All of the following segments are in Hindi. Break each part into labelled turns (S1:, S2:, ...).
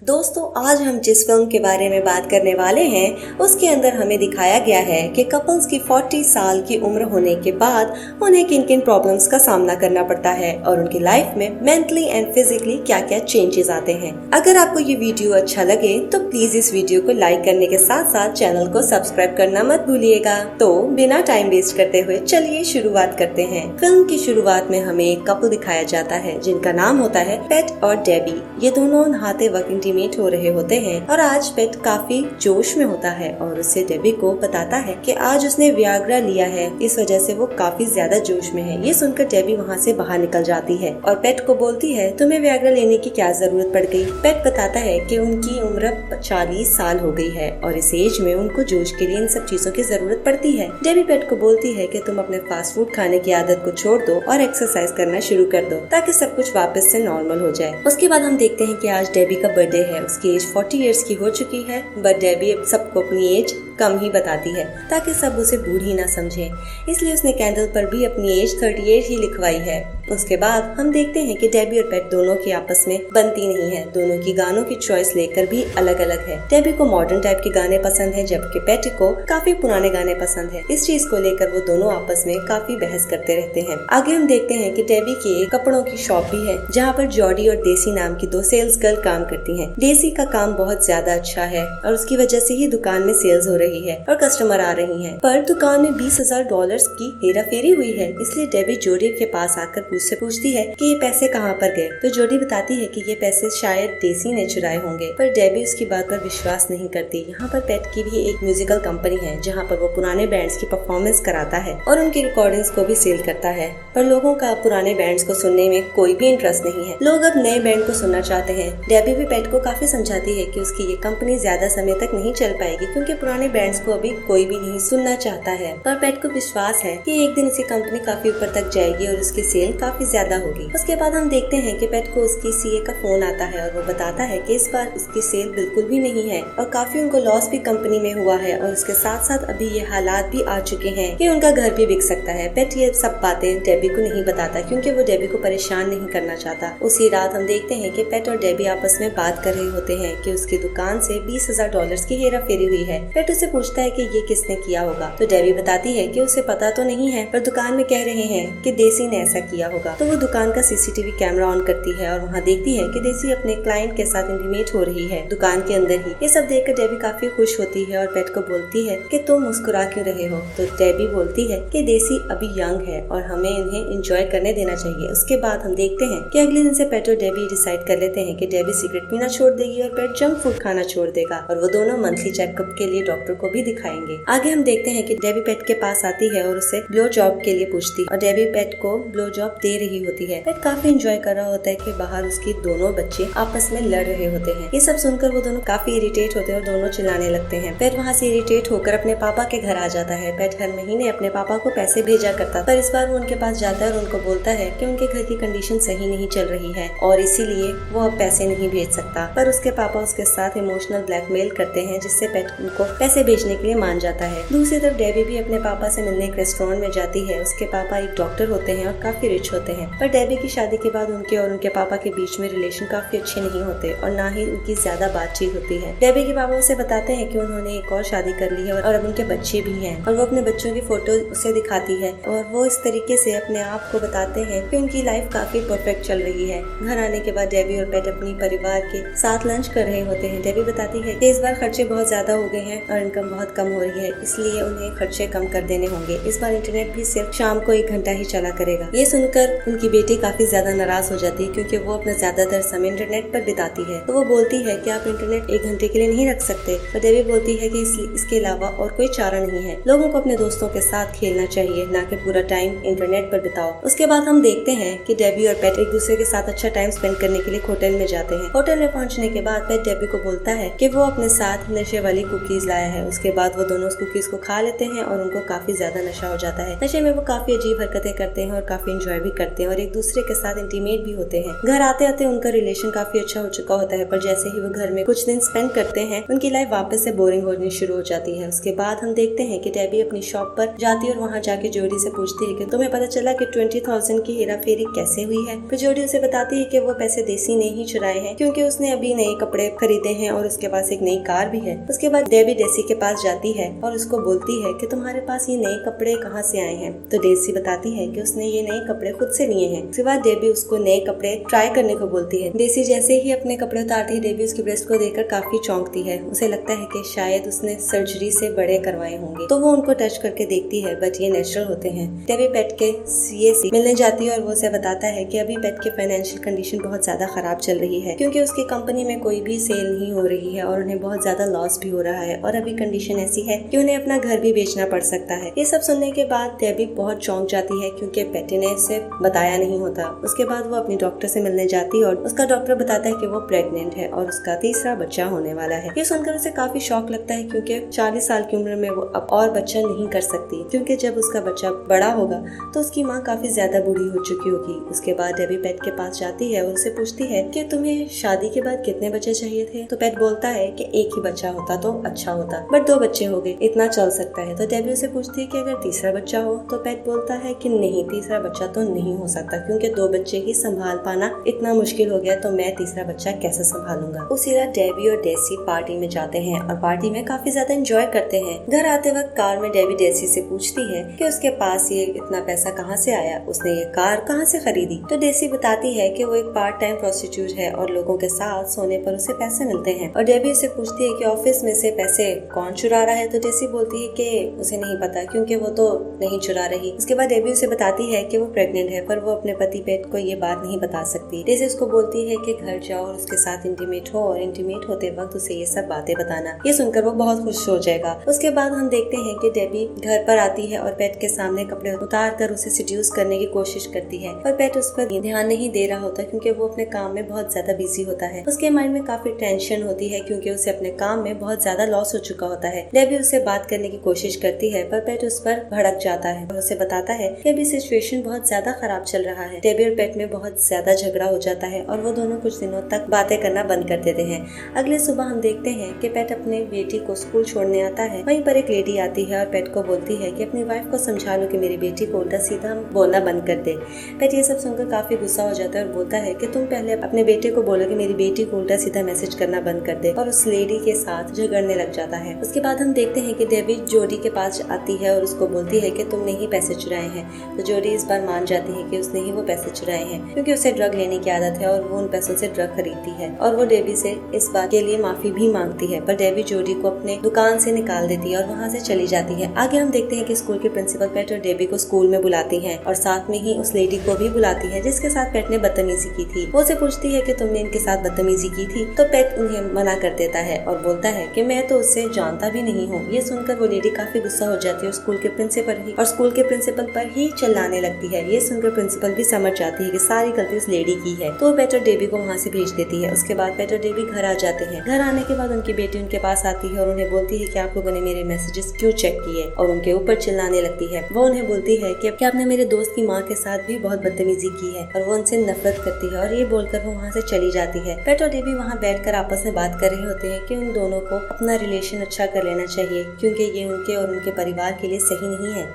S1: दोस्तों, आज हम जिस फिल्म के बारे में बात करने वाले हैं उसके अंदर हमें दिखाया गया है कि कपल्स की 40 साल की उम्र होने के बाद उन्हें किन किन प्रॉब्लम्स का सामना करना पड़ता है और उनकी लाइफ में मेंटली एंड फिजिकली क्या क्या चेंजेस आते हैं। अगर आपको ये वीडियो अच्छा लगे तो प्लीज इस वीडियो को लाइक करने के साथ साथ चैनल को सब्सक्राइब करना मत भूलिएगा। तो बिना टाइम वेस्ट करते हुए चलिए शुरुआत करते हैं। फिल्म की शुरुआत में हमें एक कपल दिखाया जाता है जिनका नाम होता है पेट और डेबी। ये दोनों नहाते वक्त इंटीमेट हो रहे होते हैं और आज पेट काफी जोश में होता है और उससे डेबी को बताता है कि आज उसने वियाग्रा लिया है, इस वजह से वो काफी ज्यादा जोश में है। ये सुनकर डेबी वहाँ से बाहर निकल जाती है और पेट को बोलती है तुम्हें वियाग्रा लेने की क्या जरूरत पड़ गई। पेट बताता है कि उनकी उम्र 40 साल हो गई है और इस एज में उनको जोश के लिए इन सब चीजों की जरूरत पड़ती है। डेबी पेट को बोलती है कि तुम अपने फास्ट फूड खाने की आदत को छोड़ दो और एक्सरसाइज करना शुरू कर दो ताकि सब कुछ वापस से नॉर्मल हो जाए। उसके बाद हम देखते हैं कि आज डेबी का बर्थडे है। उसकी एज 40 इयर्स की हो चुकी है, बट डेबी सबको अपनी एज कम ही बताती है ताकि सब उसे बूढ़ी ना समझे, इसलिए उसने कैंडल पर भी अपनी एज 38 ही लिखवाई है। उसके बाद हम देखते हैं कि डेबी और पेट दोनों की आपस में बनती नहीं है। दोनों की गानों की चॉइस लेकर भी अलग अलग है। डेबी को मॉडर्न टाइप के गाने पसंद है जबकि पेट को काफी पुराने गाने पसंद है। इस चीज को लेकर वो दोनों आपस में काफी बहस करते रहते हैं। आगे हम देखते हैं कि डेबी की एक कपड़ों की शॉप भी है जहाँ पर जॉडी और डेसी नाम की दो सेल्स गर्ल काम करती है। डेसी का काम बहुत ज्यादा अच्छा है और उसकी वजह से ही दुकान में सेल्स हो रही है और कस्टमर आ रही हैं। पर दुकान में $20,000 की हेरा फेरी हुई है, इसलिए डेबी जॉडी के पास आकर उससे पूछती है कि ये पैसे कहाँ पर गए। तो जॉडी बताती है कि ये पैसे शायद डेसी ने चुराए होंगे, पर डेबी उसकी बात पर विश्वास नहीं करती। यहाँ पर पेट की भी एक म्यूजिकल कंपनी है जहाँ पर वो पुराने बैंड्स की परफॉर्मेंस कराता है और उनकी रिकॉर्डिंग्स को भी सेल करता है, पर लोगों का पुराने बैंड्स को सुनने में कोई भी इंटरेस्ट नहीं है। लोग अब नए बैंड को सुनना चाहते हैं। डेबी भी पेट को काफी समझाती है कि उसकी ये कंपनी ज्यादा समय तक नहीं चल पाएगी क्योंकि पुराने बैंड्स को अभी कोई भी नहीं सुनना चाहता है, पर पेट को विश्वास है कि एक दिन उसकी कंपनी काफी ऊपर तक जाएगी और उसकी सेल काफी ज्यादा होगी। उसके बाद हम देखते हैं कि पेट को उसकी सीए का फोन आता है और वो बताता है कि इस बार उसकी सेल बिल्कुल भी नहीं है और काफी उनको लॉस भी कंपनी में हुआ है और उसके साथ साथ अभी ये हालात भी आ चुके हैं कि उनका घर भी बिक सकता है। पेट ये सब बातें डेबी को नहीं बताता क्योंकि वो डेबी को परेशान नहीं करना चाहता। उसी रात हम देखते हैं कि पेट और डेबी आपस में बात कर रहे होते हैं कि उसकी दुकान से $20,000 की हेरा फेरी हुई है। पेट उससे पूछता है कि ये किसने किया होगा, तो डेबी बताती है कि उसे पता तो नहीं है पर दुकान में कह रहे हैं कि डेसी ने ऐसा किया होगा। तो वो दुकान का सीसीटीवी कैमरा ऑन करती है और वहाँ देखती है कि डेसी अपने क्लाइंट के साथ इंटीमेट हो रही है दुकान के अंदर ही। ये सब देखकर डेबी काफी खुश होती है और पेट को बोलती है कि तुम मुस्कुरा क्यों रहे हो। तो डेबी बोलती है कि डेसी अभी यंग है और हमें इन्हें एंजॉय करने देना चाहिए। उसके बाद हम देखते हैं कि अगले दिन से पेट और डेबी डिसाइड कर लेते हैं कि डेबी सिगरेट पीना छोड़ देगी और पेट जंक फूड खाना छोड़ देगा और वो दोनों मंथली चेकअप के लिए डॉक्टर को भी दिखाएंगे। आगे हम देखते हैं कि डेबी पेट के पास आती है और उसे ब्लो जॉब के लिए पूछती है और डेबी पेट को ब्लो जॉब दे रही होती है। पेट काफी एंजॉय कर रहा होता है कि बाहर उसके दोनों बच्चे आपस में लड़ रहे होते हैं। ये सब सुनकर वो दोनों काफी इरिटेट होते हैं और दोनों चिल्लाने लगते हैं। पेट वहाँ से इरिटेट होकर अपने पापा के घर आ जाता है। पेट हर महीने अपने पापा को पैसे भेजा करता, पर इस बार वो उनके पास जाता है और उनको बोलता है कि उनके घर की कंडीशन सही नहीं चल रही है और इसीलिए वो अब पैसे नहीं भेज सकता। पर उसके पापा उसके साथ इमोशनल ब्लैकमेल करते हैं जिससे पेट उनको पैसे भेजने के लिए मान जाता है। दूसरी तरफ डेबी भी अपने पापा से मिलने एक रेस्टोरेंट में जाती है। उसके पापा एक डॉक्टर होते हैं और काफी रिच होते हैं, पर डेबी की शादी के बाद उनके और उनके पापा के बीच में रिलेशन काफी अच्छे नहीं होते और ना ही उनकी ज्यादा बातचीत होती है। डेबी के पापा उसे बताते हैं कि उन्होंने एक और शादी कर ली है और अब उनके बच्चे भी हैं और वो अपने बच्चों की फोटो उसे दिखाती है और वो इस तरीके से अपने आप को बताते हैं कि उनकी लाइफ काफी परफेक्ट चल रही है। घर आने के बाद डेबी और पेट अपनी परिवार के साथ लंच कर रहे होते हैं। डेबी बताती है कि इस बार खर्चे बहुत ज्यादा हो गए हैं और इनकम बहुत कम हो रही है, इसलिए उन्हें खर्चे कम कर देने होंगे। इस बार इंटरनेट भी सिर्फ शाम को 1 घंटा ही चला करेगा। ये सुनकर उनकी बेटी काफी ज्यादा नाराज हो जाती है क्योंकि वो अपना ज्यादातर समय इंटरनेट पर बिताती है। तो वो बोलती है कि आप इंटरनेट 1 घंटे के लिए नहीं रख सकते, तो डेबी बोलती है कि इसके अलावा और कोई चारा नहीं है। लोगों को अपने दोस्तों के साथ खेलना चाहिए, ना कि पूरा टाइम इंटरनेट पर बिताओ। उसके बाद हम देखते हैं कि डेबी और पेट एक दूसरे के साथ अच्छा टाइम स्पेंड करने के लिए होटल में जाते हैं। होटल में पहुंचने के बाद पेट डेबी को बोलता है कि वो अपने साथ नशे वाली कुकीज लाया है। उसके बाद वो दोनों उस कुकीज को खा लेते हैं और उनको काफी ज्यादा नशा हो जाता है। नशे में वो काफी अजीब हरकतें करते हैं और काफी एंजॉय भी करते हैं और एक दूसरे के साथ इंटीमेट भी होते हैं। घर आते आते उनका रिलेशन काफी अच्छा हो चुका होता है, पर जैसे ही वो घर में कुछ दिन स्पेंड करते हैं उनकी लाइफ वापस से बोरिंग होनी शुरू हो जाती है। उसके बाद हम देखते हैं कि डेबी अपनी शॉप पर जाती है और वहाँ जाके जोडी से पूछती है कि तुम्हें पता चला कि 20,000 की हेरा फेरी कैसे हुई है। फिर जोडी उसे बताती है कि वो पैसे देसी ने ही चुराए हैं क्योंकि उसने अभी नए कपड़े खरीदे हैं और उसके पास एक नई कार भी है। उसके बाद डेबी डेसी के पास जाती है और उसको बोलती है कि तुम्हारे पास ये नए कपड़े कहाँ से आए हैं। तो डेसी बताती है कि उसने ये नए कपड़े खुद से लिए हैं। उसके बाद डेबी उसको नए कपड़े ट्राई करने को बोलती है। डेसी जैसे ही अपने कपड़े उतारती है, डेबी उसकी ब्रेस्ट को देखकर काफी चौंकती है। उसे लगता है कि शायद उसने सर्जरी से बड़े करवाए होंगे, तो वो उनको टच करके देखती है, बट ये नेचुरल होते हैं। डेबी पेट के सीए से मिलने जाती है और वो उसे बताता है कि अभी पेट की फाइनेंशियल कंडीशन बहुत ज्यादा खराब चल रही है क्योंकि उसकी कंपनी में कोई भी सेल नहीं हो रही है और उन्हें बहुत ज्यादा लॉस भी हो रहा है और अभी कंडीशन ऐसी है कि उन्हें अपना घर भी बेचना पड़ सकता है। ये सब सुनने के बाद डेबी बहुत चौंक जाती है क्योंकि पेटी ने इसे बताया नहीं होता। उसके बाद वो अपनी डॉक्टर से मिलने जाती है और उसका डॉक्टर बताता है कि वो प्रेग्नेंट है और उसका तीसरा बच्चा होने वाला है। ये सुनकर उसे काफी शौक लगता है क्योंकि 40 साल की उम्र में वो अब और बच्चा नहीं कर सकती क्योंकि जब उसका बच्चा बड़ा होगा तो उसकी माँ काफी ज्यादा बूढ़ी हो चुकी होगी। उसके बाद डेबी पेट के पास जाती है और उसे पूछती है कि तुम्हें शादी के बाद कितने बच्चे चाहिए थे। तो पेट बोलता है कि एक ही बच्चा होता तो अच्छा होता, बट 2 बच्चे हो गए, इतना चल सकता है। तो डेबी उसे पूछती है कि अगर तीसरा बच्चा हो, तो पेट बोलता है कि नहीं, तीसरा बच्चा तो नहीं हो सकता क्योंकि 2 बच्चे ही संभाल पाना इतना मुश्किल हो गया, तो मैं तीसरा बच्चा कैसे संभालूंगा। उसी रात डेबी और डेसी पार्टी में जाते हैं और पार्टी में काफी ज्यादा एंजॉय करते हैं। घर आते वक्त कार में डेबी डेसी से पूछती है कि उसके पास ये इतना पैसा कहाँ से आया, उसने ये कार कहाँ से खरीदी। तो डेसी बताती है कि वो एक पार्ट टाइम प्रोस्टिट्यूट है और लोगों के साथ सोने पर उसे पैसे मिलते हैं। और डेबी उसे पूछती है कि ऑफिस में से पैसे कौन चुरा रहा है। तो डेसी बोलती है कि उसे नहीं पता क्योंकि वो तो नहीं चुरा रही। उसके बाद डेबी उसे बताती है कि वो प्रेग्नेंट है पर वो अपने पति पेट को ये बात नहीं बता सकती। डेसी उसको बोलती है कि घर जाओ और उसके साथ इंटीमेट हो और इंटीमेट होते वक्त उसे ये सब बातें बताना। ये सुनकर वो बहुत खुश हो जाएगा। उसके बाद हम देखते हैं कि डेबी घर पर आती है और पेट के सामने कपड़े उतार कर उसे सिड्यूस करने की कोशिश करती है, पर पेट उस पर ध्यान नहीं दे रहा होता क्योंकि वो अपने काम में बहुत ज्यादा बिजी होता है। उसके माइंड में काफी टेंशन होती है क्योंकि उसे अपने काम में बहुत ज्यादा लॉस हो चुका होता है। डेबी उससे बात करने की कोशिश करती है पर पेट उस पर भड़क जाता है और उसे बताता है कि अभी सिचुएशन बहुत ज्यादा खराब चल रहा है। डेबी और पेट में बहुत ज्यादा झगड़ा हो जाता है और वो दोनों कुछ दिनों तक बातें करना बंद कर देते हैं। अगले सुबह हम देखते हैं कि पेट अपने बेटी को स्कूल छोड़ने आता है। वहीं पर एक लेडी आती है और पेट को बोलती है कि अपनी वाइफ को समझा लो कि मेरी बेटी को उल्टा सीधा बोलना बंद कर दे। पेट ये सब सुनकर काफी गुस्सा हो जाता है और बोलता है कि तुम पहले अपने बेटे को बोलो कि मेरी बेटी को उल्टा सीधा मैसेज करना बंद कर दे, और उस लेडी के साथ झगड़ने लग जाता है। उसके बाद हम देखते हैं कि डेबी जोडी के पास आती है और उसको बोलती है कि तुमने ही पैसे चुराए हैं। तो जोडी इस बार मान जाती है कि उसने ही वो पैसे चुराए हैं क्योंकि उसे ड्रग लेने की आदत है और वो उन पैसों से ड्रग खरीदती है और वो डेबी से इस बात के लिए माफी भी मांगती है। पर डेबी जोडी को अपने दुकान से निकाल देती है और वहाँ से चली जाती है। आगे हम देखते हैं कि स्कूल के प्रिंसिपल पेट और डेबी को स्कूल में बुलाती हैं और साथ में ही उस लेडी को भी बुलाती है जिसके साथ पेट ने बदतमीजी की थी। वो उसे पूछती है कि तुमने इनके साथ बदतमीजी की थी। तो पेट उन्हें मना कर देता है और बोलता है कि मैं तो उससे जानता भी नहीं हूँ। ये सुनकर वो लेडी काफी गुस्सा हो जाती है और स्कूल के प्रिंसिपल पर ही चिल्लाने लगती है। ये सुनकर प्रिंसिपल भी समझ जाती है कि सारी गलती उस लेडी की है, तो पेट और डेबी को वहाँ से भेज देती है। उसके बाद पेट और डेबी घर आ जाते हैं। घर आने के बाद उनकी बेटी उनके पास आती है और उन्हें बोलती है कि आप लोगों ने मेरे मैसेजेस क्यों चेक किए, और उनके ऊपर चिल्लाने लगती है। वो उन्हें बोलती है कि आपने मेरे दोस्त की माँ के साथ भी बहुत बदतमीजी की है और वो उनसे नफरत करती है, और ये बोलकर वो वहाँ से चली जाती है। पेट और डेबी वहाँ बैठकर आपस में बात कर रहे होते हैं कि उन दोनों को अपना रिलेशन अच्छा कर लेना चाहिए क्योंकि ये उनके और उनके परिवार के लिए सही नहीं है।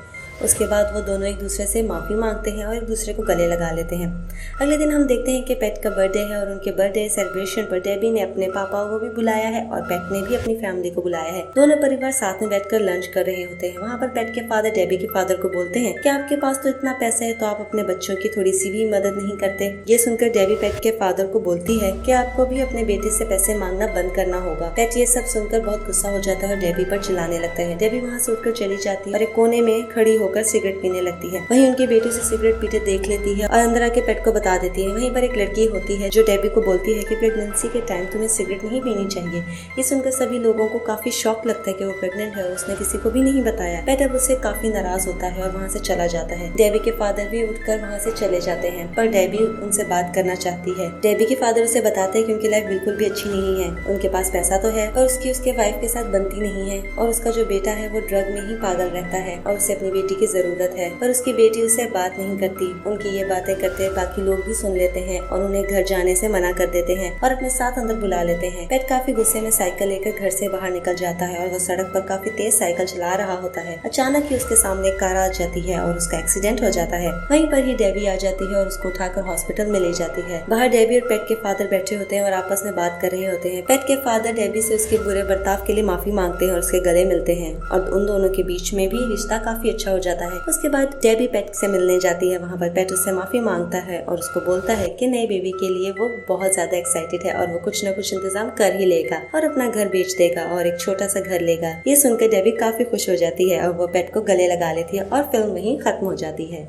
S1: उसके बाद वो दोनों एक दूसरे से माफ़ी मांगते हैं और एक दूसरे को गले लगा लेते हैं। अगले दिन हम देखते हैं कि पेट का बर्थडे है और उनके बर्थडे सेलिब्रेशन पर डेबी ने अपने पापा को भी बुलाया है और पेट ने भी अपनी फैमिली को बुलाया है। दोनों परिवार साथ में बैठकर लंच कर रहे होते हैं। वहाँ पर पेट के फादर डेबी के फादर को बोलते हैं कि आपके पास तो इतना पैसा है तो आप अपने बच्चों की थोड़ी सी भी मदद नहीं करते। ये सुनकर डेबी पेट के फादर को बोलती है कि आपको भी अपने बेटे से पैसे मांगना बंद करना होगा। पेट ये सब सुनकर बहुत गुस्सा हो जाता है और डेबी पर चिल्लाने लगता है। डेबी वहाँ से उठकर चली जाती है और एक कोने में खड़ी होकर होकर सिगरेट पीने लगती है। वहीं उनकी बेटी उसे सिगरेट पीते देख लेती है और अंदर आके पेट को बता देती है। वहीं पर एक लड़की होती है जो डेबी को बोलती है कि प्रेगनेंसी के टाइम तुम्हें सिगरेट नहीं पीनी चाहिए। ये सुनकर सभी लोगों को काफी शॉक लगता है कि वो प्रेग्नेंट है और उसने किसी को भी नहीं बताया। पेट अब उससे काफी नाराज होता है और वहाँ से चला जाता है। डेबी के फादर भी उठकर वहाँ से चले जाते हैं, पर डेबी उनसे बात करना चाहती है। डेबी के फादर उसे बताते हैं कि उनकी लाइफ बिल्कुल भी अच्छी नहीं है। उनके पास पैसा तो है पर उसके वाइफ के साथ बनती नहीं है और उसका जो बेटा है वो ड्रग में ही पागल रहता है और उसे अपनी बेटी की जरूरत है, पर उसकी बेटी उससे बात नहीं करती। उनकी ये बातें करते बाकी लोग भी सुन लेते हैं और उन्हें घर जाने से मना कर देते हैं और अपने साथ अंदर बुला लेते हैं। पेट काफी गुस्से में साइकिल लेकर घर से बाहर निकल जाता है और वो सड़क पर काफी तेज साइकिल चला रहा होता है। अचानक ही उसके सामने एक कार आ जाती है और उसका एक्सीडेंट हो जाता है। वहीं पर ही डेबी आ जाती है और उसको उठाकर हॉस्पिटल में ले जाती है। बाहर डेबी और पेट के फादर बैठे होते हैं और आपस में बात कर रहे होते हैं। पेट के फादर डेबी से उसके बुरे बर्ताव के लिए माफी मांगते हैं और उसके गले मिलते हैं और उन दोनों के बीच में भी रिश्ता काफी अच्छा हो जाता है। उसके बाद डेबी पेट से मिलने जाती है। वहाँ पर पेट उससे माफी मांगता है और उसको बोलता है कि नए बेबी के लिए वो बहुत ज्यादा एक्साइटेड है और वो कुछ न कुछ इंतजाम कर ही लेगा और अपना घर बेच देगा और एक छोटा सा घर लेगा। ये सुनकर डेबी काफी खुश हो जाती है और वो पेट को गले लगा लेती है और फिल्म वहीं खत्म हो जाती है।